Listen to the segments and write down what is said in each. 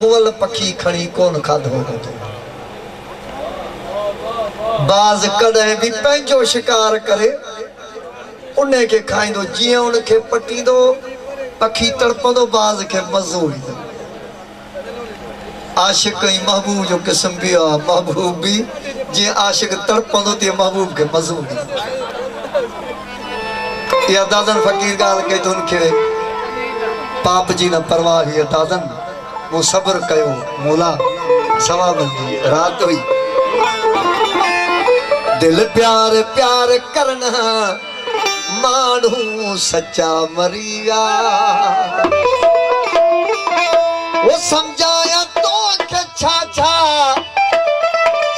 मुअल पखी खणी कोन खाधो हूंदो। बाज़ कॾहिं बि पंहिंजो शिकार करे उन खे खाईंदो, जीअं उन खे पटींदो पखी तड़पंदो, बाज़ खे मज़ो ईंदो। आशिक ऐं महबूब जो क़िस्म बि आहे। महबूब बि जीअं आशिक तड़पंदो तीअं महबूब खे मज़ो ईंदो। इहा दादन फ़क़ीर ॻाल्हि कई त उनखे पाप जी न परवाह हुई। दादन वो सब्र कयो, मोला सवाबन जी रात हुई। दिल प्यार प्यार करना मानू सच्चा मरिया, वो समझाया तो के छा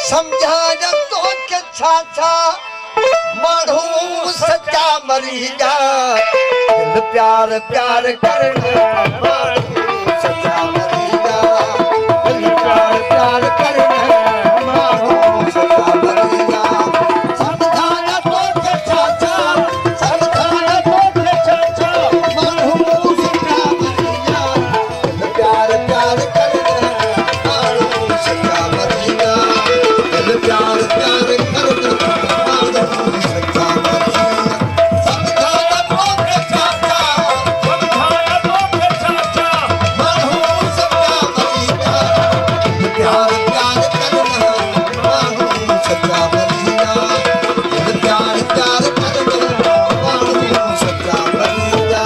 समझाया तो के छा मानू सच्चा मरिया। दिल प्यार प्यार करना मानू सच्चा मरिया, दिल प्यार प्यार करना मानू सच्चा मरिया। समझाया तो के छा समझाया तो के छा मानू सच्चा मरिया। दिल प्यार प्यार करना मानू सच्चा मरिया, दिल प्यार प्यार करना मानू सच्चा मरिया। समझाया तो के छा समझाया तो के छा मानू सच्चा मरिया। दिल प्यार प्यार करना मानू सच्चा मरिया, दिल प्यार प्यार करना मानू सच्चा मरिया।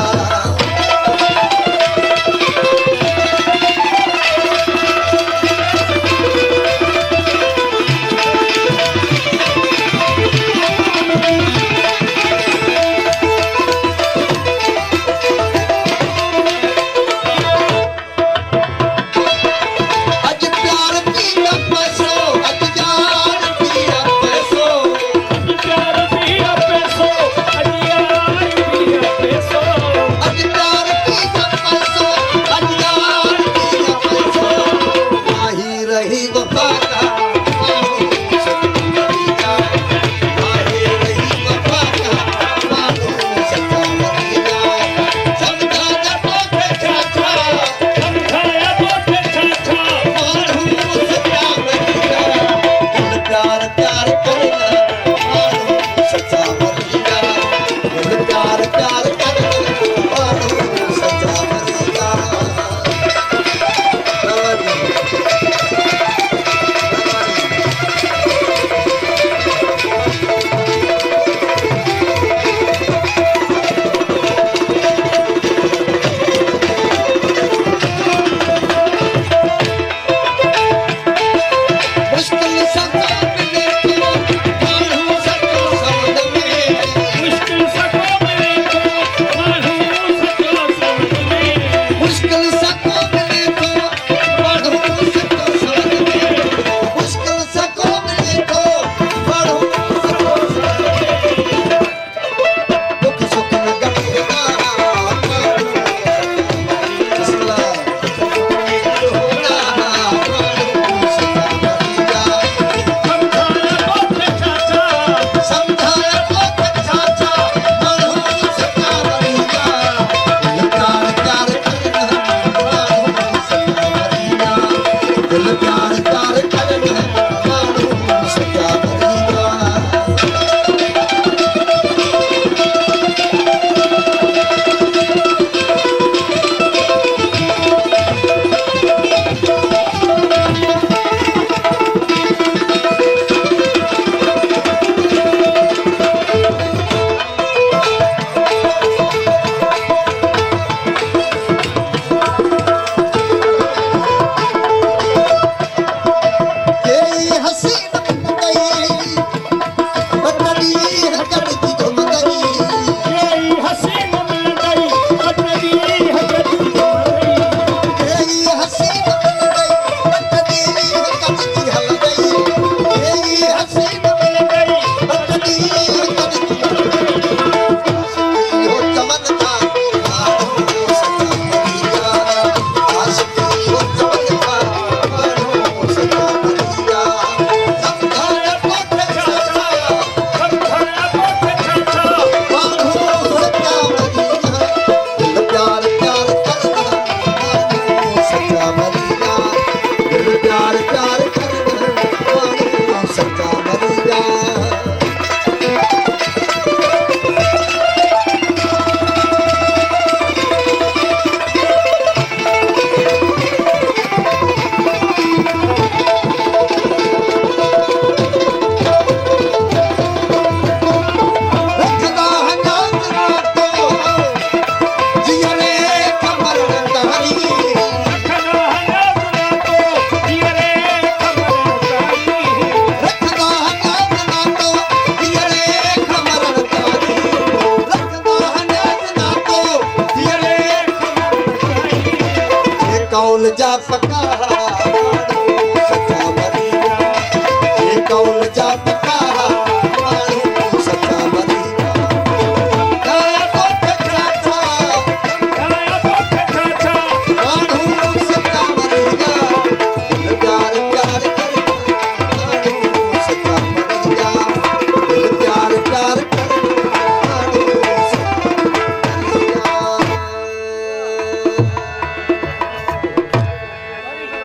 जा पका